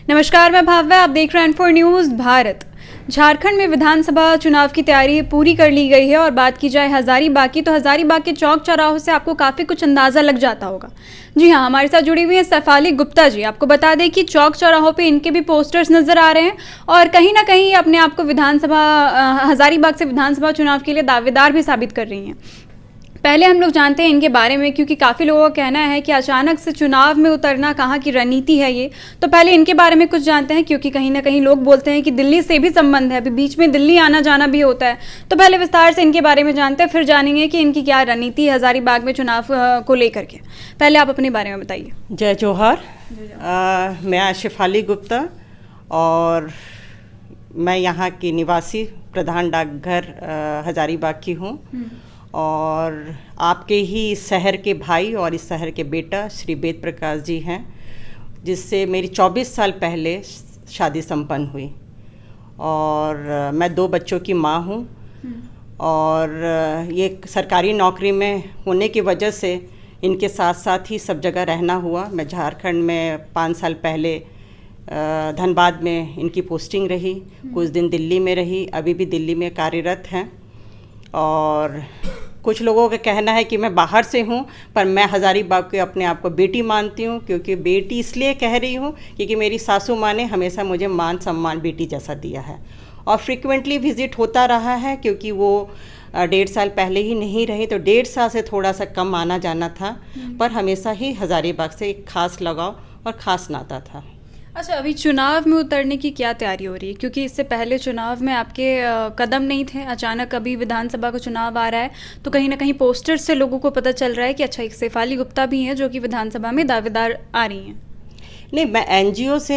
नमस्कार, मैं भाव्या। आप देख रहे हैं N4 न्यूज़ भारत। झारखंड में विधानसभा चुनाव की तैयारी पूरी कर ली गई है और बात की जाए हजारीबाग की, तो हजारीबाग के चौक चौराहों से आपको काफ़ी कुछ अंदाज़ा लग जाता होगा। जी हाँ, हमारे साथ जुड़ी हुई है शेफाली गुप्ता जी। आपको बता दें कि चौक चौराहों पे इनके भी पोस्टर्स नज़र आ रहे हैं और कहीं ना कहीं अपने आप को हजारीबाग से विधानसभा चुनाव के लिए दावेदार भी साबित कर रही हैं। पहले हम लोग जानते हैं इनके बारे में, क्योंकि काफ़ी लोगों का कहना है कि अचानक से चुनाव में उतरना कहाँ की रणनीति है ये। तो पहले इनके बारे में कुछ जानते हैं, क्योंकि कहीं ना कहीं लोग बोलते हैं कि दिल्ली से भी संबंध है, अभी बीच में दिल्ली आना जाना भी होता है। तो पहले विस्तार से इनके बारे में जानते हैं, फिर जानेंगे कि इनकी क्या रणनीति है हजारीबाग में चुनाव को लेकर के। पहले आप अपने बारे में बताइए। जय जोहार। मैं शेफाली गुप्ता और मैं यहाँ की निवासी प्रधान डाकघर हजारीबाग की हूँ और आपके ही इस शहर के भाई और इस शहर के बेटा श्री वेद प्रकाश जी हैं, जिससे मेरी 24 साल पहले शादी संपन्न हुई और मैं 2 बच्चों की माँ हूँ। और ये सरकारी नौकरी में होने की वजह से इनके साथ साथ ही सब जगह रहना हुआ। मैं झारखंड में 5 साल पहले धनबाद में इनकी पोस्टिंग रही, कुछ दिन दिल्ली में रही, अभी भी दिल्ली में कार्यरत हैं। और कुछ लोगों का कहना है कि मैं बाहर से हूँ, पर मैं हजारीबाग के अपने आप को बेटी मानती हूँ। क्योंकि बेटी इसलिए कह रही हूँ क्योंकि मेरी सासू माँ ने हमेशा मुझे मान सम्मान बेटी जैसा दिया है और फ्रीक्वेंटली विज़िट होता रहा है। क्योंकि वो 1.5 साल पहले ही नहीं रही, तो 1.5 साल से थोड़ा सा कम आना जाना था, पर हमेशा ही हजारीबाग से एक खास लगाव और ख़ास नाता था। अच्छा, अभी चुनाव में उतरने की क्या तैयारी हो रही है? क्योंकि इससे पहले चुनाव में आपके कदम नहीं थे, अचानक अभी विधानसभा का चुनाव आ रहा है, तो कहीं ना कहीं पोस्टर से लोगों को पता चल रहा है कि अच्छा, एक शेफाली गुप्ता भी हैं जो कि विधानसभा में दावेदार आ रही हैं। नहीं, मैं एनजीओ से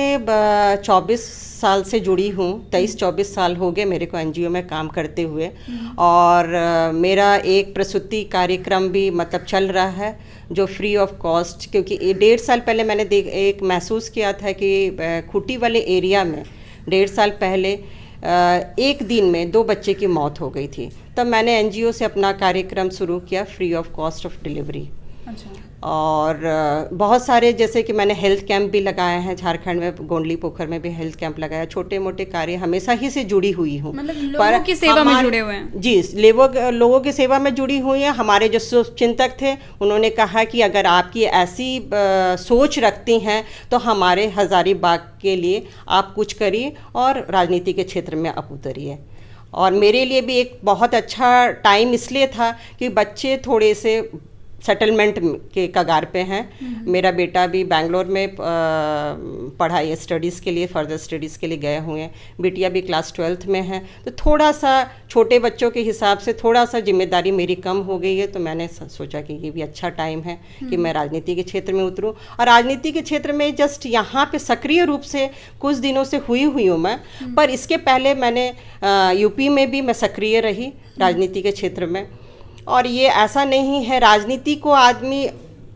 24 साल से जुड़ी हूँ। 23-24 साल हो गए मेरे को एनजीओ में काम करते हुए। और मेरा एक प्रसूति कार्यक्रम भी मतलब चल रहा है जो फ्री ऑफ कॉस्ट, क्योंकि 1.5 साल पहले मैंने एक महसूस किया था कि खूंटी वाले एरिया में 1.5 साल पहले एक दिन में 2 बच्चे की मौत हो गई थी। तब मैंने एनजीओ से अपना कार्यक्रम शुरू किया, free of cost of delivery. अच्छा। और बहुत सारे, जैसे कि मैंने हेल्थ कैंप भी लगाए हैं झारखंड में, गोंडली पोखर में भी हेल्थ कैंप लगाया। छोटे मोटे कार्य हमेशा ही से जुड़ी हुई हूँ, मतलब लोगों की सेवा में जुड़े हुए हैं। जी, लोगों की सेवा में जुड़ी हुई है। हमारे जो शुभचिंतक थे उन्होंने कहा कि अगर आपकी ऐसी सोच रखती हैं तो हमारे हजारीबाग के लिए आप कुछ करिए और राजनीति के क्षेत्र में आप उतरिए। और मेरे लिए भी एक बहुत अच्छा टाइम इसलिए था कि बच्चे थोड़े से सेटलमेंट के कगार पे हैं। मेरा बेटा भी बेंगलोर में पढ़ाई स्टडीज़ के लिए, फर्दर स्टडीज़ के लिए गए हुए हैं। बिटिया भी क्लास 12th में है। तो थोड़ा सा छोटे बच्चों के हिसाब से थोड़ा सा जिम्मेदारी मेरी कम हो गई है। तो मैंने सोचा कि ये भी अच्छा टाइम है कि मैं राजनीति के क्षेत्र में उतरूँ। और राजनीति के क्षेत्र में जस्ट यहाँ पे सक्रिय रूप से कुछ दिनों से हुई हूँ मैं, पर इसके पहले मैंने यूपी में भी मैं सक्रिय रही राजनीति के क्षेत्र में। और ये ऐसा नहीं है, राजनीति को आदमी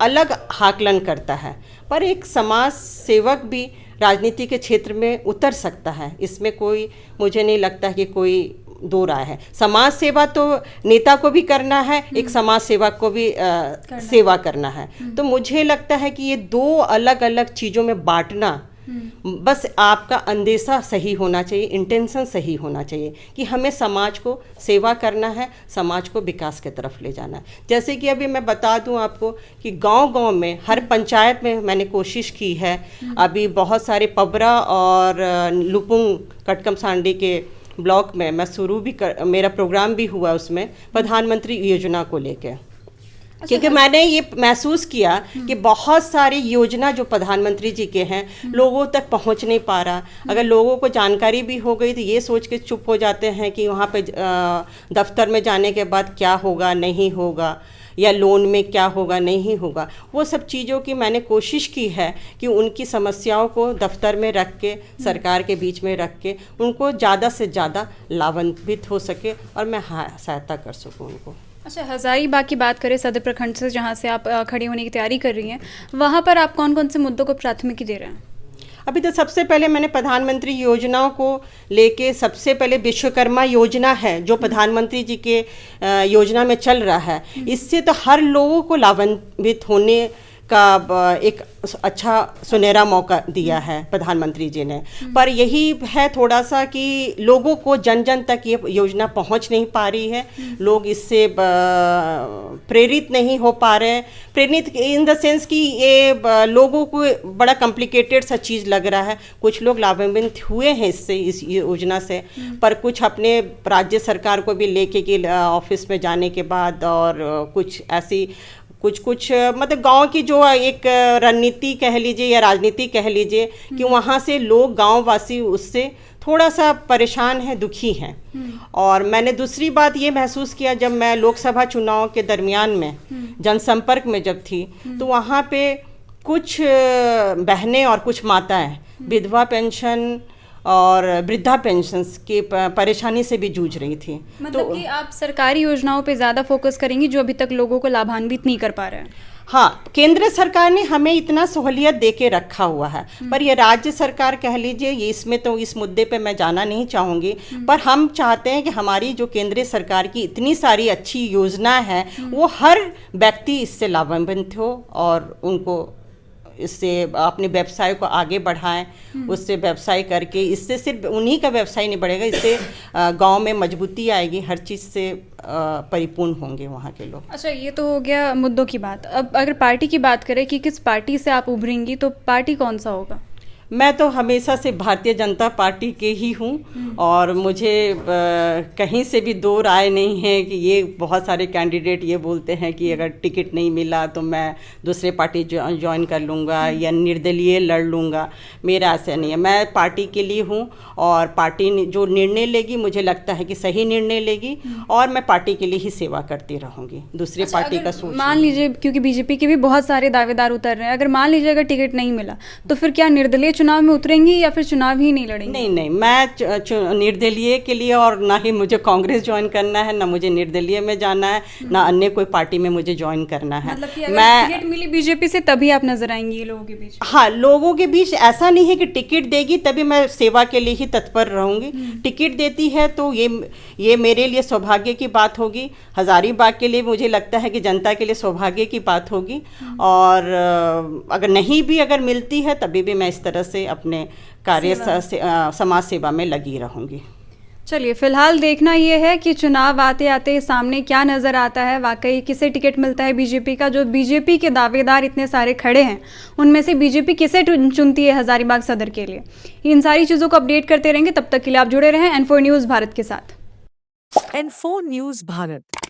अलग आकलन करता है, पर एक समाज सेवक भी राजनीति के क्षेत्र में उतर सकता है। इसमें कोई, मुझे नहीं लगता कि कोई दो राय है। समाज सेवा तो नेता को भी करना है, एक समाज सेवक को भी सेवा करना है। तो मुझे लगता है कि ये 2 अलग अलग चीज़ों में बांटना, बस आपका अंदेशा सही होना चाहिए, इंटेंशन सही होना चाहिए कि हमें समाज को सेवा करना है, समाज को विकास की तरफ ले जाना है। जैसे कि अभी मैं बता दूं आपको कि गांव-गांव में, हर पंचायत में मैंने कोशिश की है। अभी बहुत सारे पबरा और लुपुंग कटकमसांडी के ब्लॉक में मैं मेरा प्रोग्राम भी हुआ उसमें, प्रधानमंत्री योजना को लेकर। क्योंकि मैंने ये महसूस किया कि बहुत सारी योजना जो प्रधानमंत्री जी के हैं लोगों तक पहुंच नहीं पा रहा। अगर लोगों को जानकारी भी हो गई तो ये सोच के चुप हो जाते हैं कि वहाँ पे दफ्तर में जाने के बाद क्या होगा, नहीं होगा, या लोन में क्या होगा, नहीं होगा। वो सब चीज़ों की मैंने कोशिश की है कि उनकी समस्याओं को दफ्तर में रख के, सरकार के बीच में रख के उनको ज़्यादा से ज़्यादा लाभान्वित हो सके और मैं सहायता कर सकूँ उनको। अच्छा, हजारीबाग की बात करें, सदर प्रखंड से जहाँ से आप खड़ी होने की तैयारी कर रही हैं, वहाँ पर आप कौन कौन से मुद्दों को प्राथमिकता दे रहे हैं? अभी तो सबसे पहले मैंने प्रधानमंत्री योजनाओं को लेके, सबसे पहले विश्वकर्मा योजना है जो प्रधानमंत्री जी के योजना में चल रहा है। इससे तो हर लोगों को लाभान्वित होने का एक अच्छा सुनहरा मौका दिया है प्रधानमंत्री जी ने। पर यही है थोड़ा सा कि लोगों को जन जन तक ये योजना पहुंच नहीं पा रही है, लोग इससे प्रेरित नहीं हो पा रहे हैं। प्रेरित इन द सेंस कि ये लोगों को बड़ा कॉम्प्लिकेटेड सा चीज़ लग रहा है। कुछ लोग लाभान्वित हुए हैं इससे, इस योजना से, पर कुछ अपने राज्य सरकार को भी लेके कि ऑफिस में जाने के बाद, और कुछ ऐसी कुछ मतलब गांव की जो एक रणनीति कह लीजिए या राजनीति कह लीजिए कि वहाँ से लोग गांववासी उससे थोड़ा सा परेशान हैं, दुखी हैं। और मैंने दूसरी बात ये महसूस किया जब मैं लोकसभा चुनाव के दरमियान में जनसंपर्क में जब थी, तो वहाँ पे कुछ बहनें और कुछ माताएं विधवा पेंशन और वृद्धा पेंशन्स की परेशानी से भी जूझ रही थी। मतलब तो कि आप सरकारी योजनाओं पे ज़्यादा फोकस करेंगी जो अभी तक लोगों को लाभान्वित नहीं कर पा रहे हैं। हाँ, केंद्र सरकार ने हमें इतना सहूलियत दे के रखा हुआ है, पर ये राज्य सरकार कह लीजिए, ये इसमें तो इस मुद्दे पे मैं जाना नहीं चाहूँगी, पर हम चाहते हैं कि हमारी जो केंद्र सरकार की इतनी सारी अच्छी योजना है वो हर व्यक्ति इससे लाभान्वित हो और उनको इससे अपने व्यवसाय को आगे बढ़ाएं। उससे व्यवसाय करके, इससे सिर्फ उन्हीं का व्यवसाय नहीं बढ़ेगा, इससे गांव में मजबूती आएगी, हर चीज़ से परिपूर्ण होंगे वहाँ के लोग। अच्छा, ये तो हो गया मुद्दों की बात। अब अगर पार्टी की बात करें कि किस पार्टी से आप उभरेंगी, तो पार्टी कौन सा होगा? मैं तो हमेशा से भारतीय जनता पार्टी के ही हूँ, और मुझे कहीं से भी दो राय नहीं है कि ये बहुत सारे कैंडिडेट ये बोलते हैं कि अगर टिकट नहीं मिला तो मैं दूसरे पार्टी ज्वाइन कर लूँगा या निर्दलीय लड़ लूँगा। मेरा ऐसा नहीं है, मैं पार्टी के लिए हूँ, और पार्टी जो निर्णय लेगी मुझे लगता है कि सही निर्णय लेगी, और मैं पार्टी के लिए ही सेवा करती रहूँगी। दूसरी पार्टी का सोच, मान लीजिए, क्योंकि बीजेपी के भी बहुत सारे दावेदार उतर रहे हैं, अगर मान लीजिए अगर टिकट नहीं मिला तो फिर क्या निर्दलीय चुनाव में उतरेंगी या फिर चुनाव ही नहीं लड़ेंगी? नहीं, मैं निर्दलीय के लिए, और ना ही मुझे कांग्रेस ज्वाइन करना है, ना मुझे निर्दलीय में जाना है, ना अन्य कोई पार्टी में मुझे ज्वाइन करना है। मतलब कि अगर टिकट मिली बीजेपी से तभी आप नजर आएंगी लोगों के बीच? हाँ, लोगों के बीच ऐसा नहीं है कि टिकट देगी तभी मैं सेवा के लिए ही तत्पर रहूंगी। टिकट देती है तो ये मेरे लिए सौभाग्य की बात होगी। हजारीबाग के लिए मुझे लगता है कि जनता के लिए सौभाग्य की बात होगी, और अगर नहीं भी अगर मिलती है तभी भी मैं इस तरह से अपने कार्य समाज सेवा में लगी रहूंगी। चलिए, फिलहाल देखना ये है कि चुनाव आते आते सामने क्या नज़र आता है, वाकई किसे टिकट मिलता है बीजेपी का। जो बीजेपी के दावेदार इतने सारे खड़े हैं उनमें से बीजेपी किसे चुनती है हजारीबाग सदर के लिए। इन सारी चीज़ों को अपडेट करते रहेंगे, तब तक के लिए आप जुड़े रहें N4 न्यूज़ भारत के साथ। N4 news Bharat.